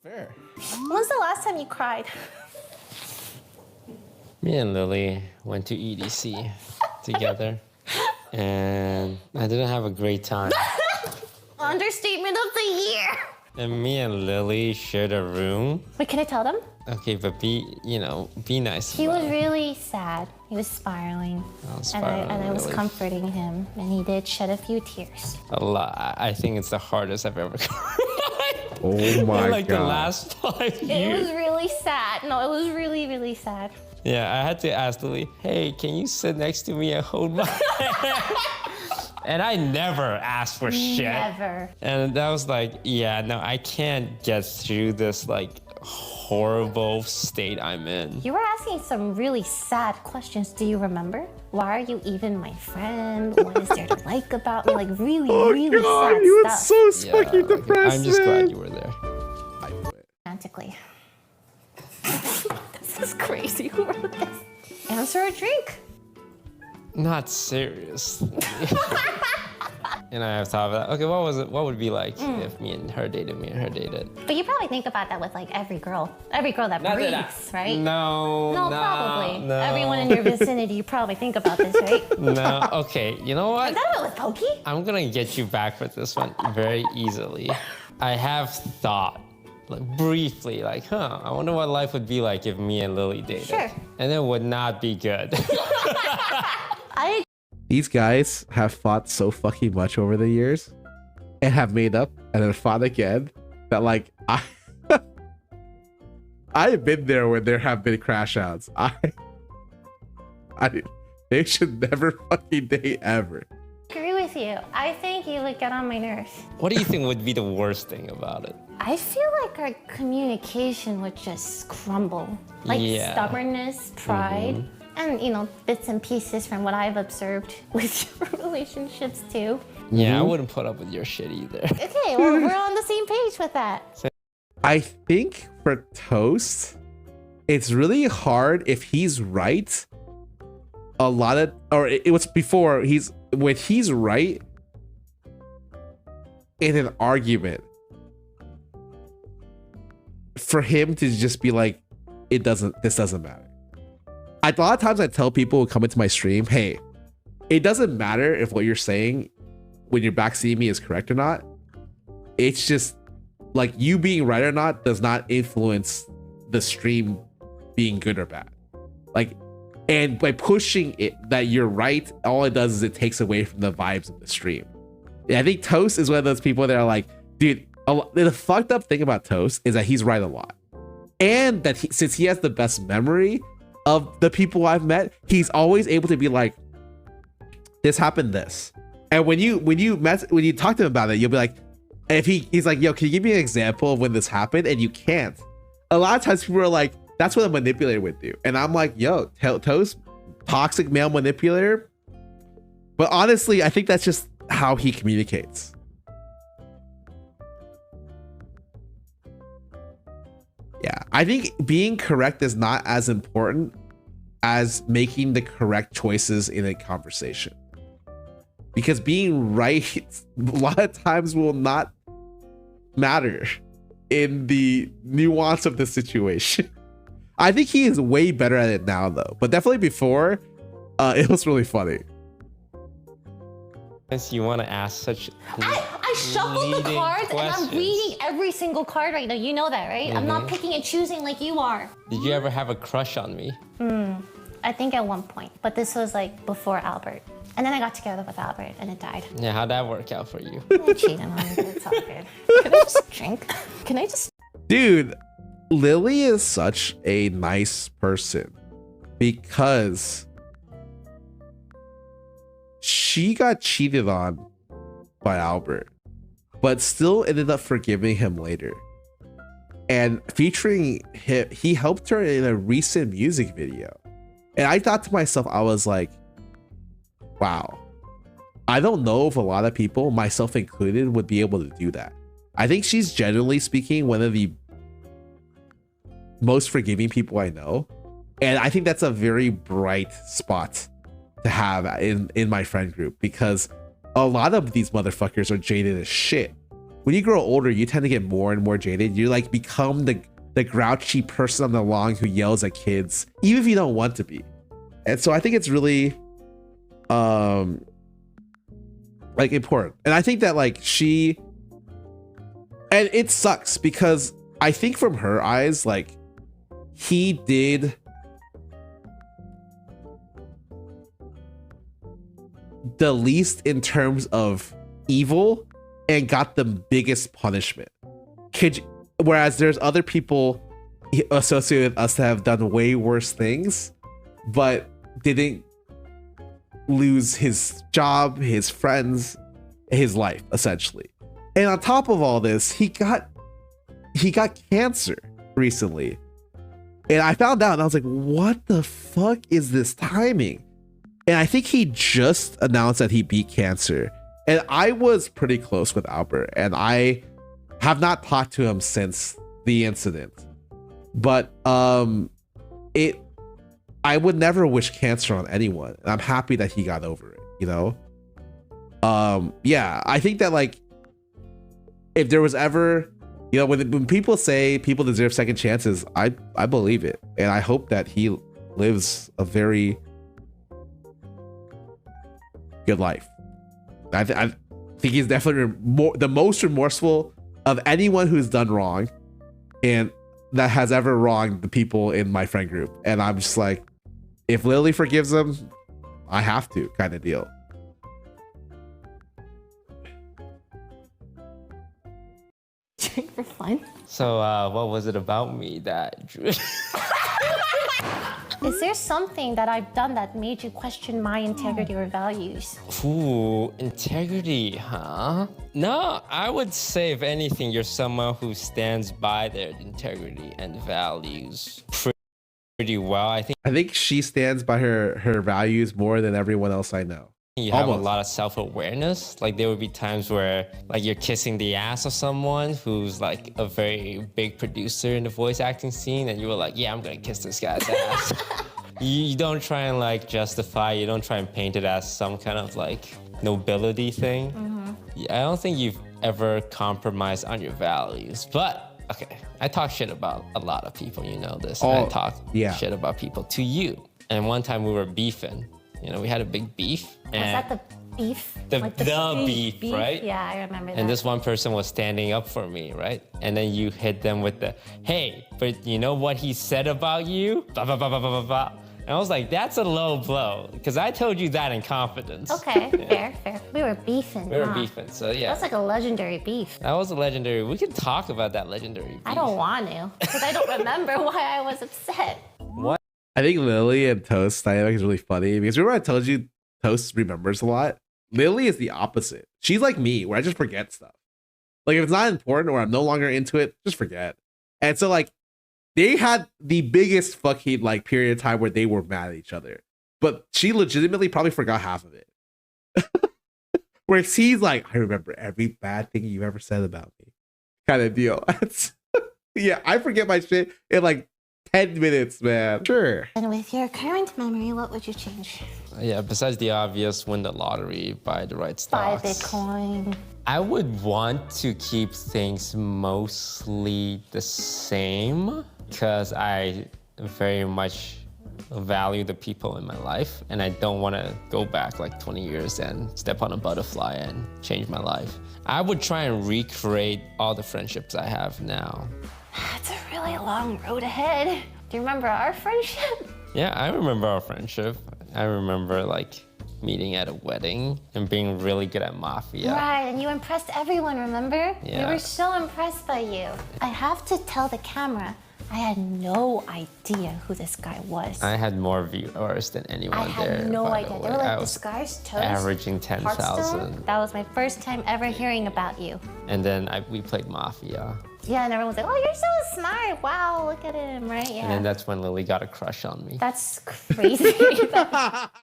Fair. When's the last time you cried? Me and Lily went to EDC together, and I didn't have a great time. Understatement of the year. And me and Lily shared a room. Wait, can I tell them? Okay, but be nice. He was really sad. He was spiraling. And I was comforting him, and he did shed a few tears. A lot. I think it's the hardest I've ever cried. Oh my like God. The last 5 years. It was really sad. No, it was really, really sad. Yeah, I had to ask Lily, hey, can you sit next to me and hold my hand? And I never asked for shit. Never. And that was like, yeah, no, I can't get through this like horrible state I'm in. You were asking some really sad questions. Do you remember? Why are you even my friend? What is there to like about me? Like really, really God, sad you stuff. were so fucking Okay, depressed. I'm just glad man. you were there. I knew it. Romantically. This is crazy. Who wrote this? Answer a drink. Not serious. And I have thought about, okay, what would it be like if me and her dated? But you probably think about that with like every girl that breathes, right? No, probably. no. Everyone in your vicinity, you probably think about this, right? No, okay, you know what? Is that with Pokey? I'm gonna get you back for this one very easily. I have thought, like briefly, like, I wonder what life would be like if me and Lily dated. Sure. And it would not be good. These guys have fought so fucking much over the years and have made up and then fought again that like I've been there when there have been crash outs. They should never fucking date ever. Agree with you. I think you would get on my nerves. What do you think would be the worst thing about it? I feel like our communication would just crumble. Like stubbornness, pride, and bits and pieces from what I've observed with your relationships too. Yeah, I wouldn't put up with your shit either. Okay, well, we're on the same page with that. I think for Toast, it's really hard if he's right. A lot of, or it was before, when he's right in an argument, for him to just be like, this doesn't matter. A lot of times I tell people who come into my stream, hey, it doesn't matter if what you're saying when you're backseeing me is correct or not. It's just like you being right or not does not influence the stream being good or bad. Like, and by pushing it that you're right, all it does is it takes away from the vibes of the stream. Yeah, I think Toast is one of those people that are like, dude, the fucked up thing about Toast is that he's right a lot. And that since he has the best memory of the people I've met, he's always able to be like, this happened this. And when you talk to him about it, you'll be like, if he's like, yo, can you give me an example of when this happened? And you can't. A lot of times people are like, that's what a manipulator would do. And I'm like, yo, Toast, toxic male manipulator. But honestly, I think that's just how he communicates. Yeah, I think being correct is not as important as making the correct choices in a conversation. Because being right a lot of times will not matter in the nuance of the situation. I think he is way better at it now though, but definitely before, it was really funny. Since you want to ask such I shuffled the cards and I'm reading every single card right now. You know that, right? I'm not picking and choosing like you are. Did you ever have a crush on me? I think at one point, but this was like before Albert. And then I got together with Albert and it died. Yeah, how'd that work out for you? I cheated on him, but it's all good. Can I just drink? Can I just... Dude, Lily is such a nice person because she got cheated on by Albert, but still ended up forgiving him later. And featuring him, he helped her in a recent music video. And I thought to myself, I was like, wow, I don't know if a lot of people, myself included, would be able to do that. I think she's generally speaking one of the most forgiving people I know. And I think that's a very bright spot to have in my friend group, because a lot of these motherfuckers are jaded as shit. when you grow older, you tend to get more and more jaded. You like become the grouchy person on the lawn who yells at kids, even if you don't want to be. And so I think it's really like important. And I think that like and it sucks because I think from her eyes, like he did the least in terms of evil and got the biggest punishment. Whereas there's other people associated with us that have done way worse things, but didn't lose his job, his friends, his life, essentially. And on top of all this, he got cancer recently. And I found out and I was like, what the fuck is this timing? And I think he just announced that he beat cancer. And I was pretty close with Albert, and I have not talked to him since the incident. But I would never wish cancer on anyone. And I'm happy that he got over it, you know? Yeah, I think that like if there was ever, you know, when people say people deserve second chances, I believe it. And I hope that he lives a very good life. I think he's definitely the most remorseful of anyone who's done wrong and that has ever wronged the people in my friend group. And I'm just like, if Lily forgives him, I have to, kind of deal. For fun. So what was it about me that drew? Is there something that I've done that made you question my integrity or values? Ooh, integrity, huh? No, I would say if anything, you're someone who stands by their integrity and values pretty well. I think she stands by her values more than everyone else I know. You have a lot of self-awareness. Like there would be times where like you're kissing the ass of someone who's like a very big producer in the voice acting scene, and you were like, yeah, I'm gonna kiss this guy's ass. You don't try and like justify, you don't try and paint it as some kind of like nobility thing. I don't think you've ever compromised on your values, but okay, I talk shit about a lot of people, you know this, and I talk shit about people to you. And one time we were beefing. You know, we had a big beef. Was that the beef? The beef, right? Yeah, I remember that. And this one person was standing up for me, right? And then you hit them with the, hey, but you know what he said about you? Blah, blah, blah, blah, blah, blah. And I was like, that's a low blow, because I told you that in confidence. Okay, fair. We were beefing. We were beefing, so yeah. That's like a legendary beef. That was a legendary. We can talk about that legendary beef. I don't want to, because I don't remember why I was upset. What? I think Lily and Toast dynamic is really funny because remember I told you Toast remembers a lot? Lily is the opposite. She's like me, where I just forget stuff. Like if it's not important or I'm no longer into it, just forget. And so like they had the biggest fucking like period of time where they were mad at each other, but she legitimately probably forgot half of it. Where she's like, I remember every bad thing you ever said about me, kind of deal. Yeah, I forget my shit in like 10 minutes, man. Sure. And with your current memory, what would you change? Yeah, besides the obvious, win the lottery, buy the right stocks. Buy Bitcoin. I would want to keep things mostly the same because I very much value the people in my life, and I don't want to go back like 20 years and step on a butterfly and change my life. I would try and recreate all the friendships I have now. It's a really long road ahead. Do you remember our friendship? Yeah, I remember our friendship. I remember like meeting at a wedding and being really good at mafia. Right, and you impressed everyone, remember? Yeah. We were so impressed by you. I have to tell the camera, I had no idea who this guy was. I had more viewers than anyone there. I had no idea. They were like, this guy's Toast. Averaging 10,000. That was my first time ever hearing about you. And then we played Mafia. Yeah, and everyone was like, oh, you're so smart. Wow, look at him, right? Yeah. And then that's when Lily got a crush on me. That's crazy.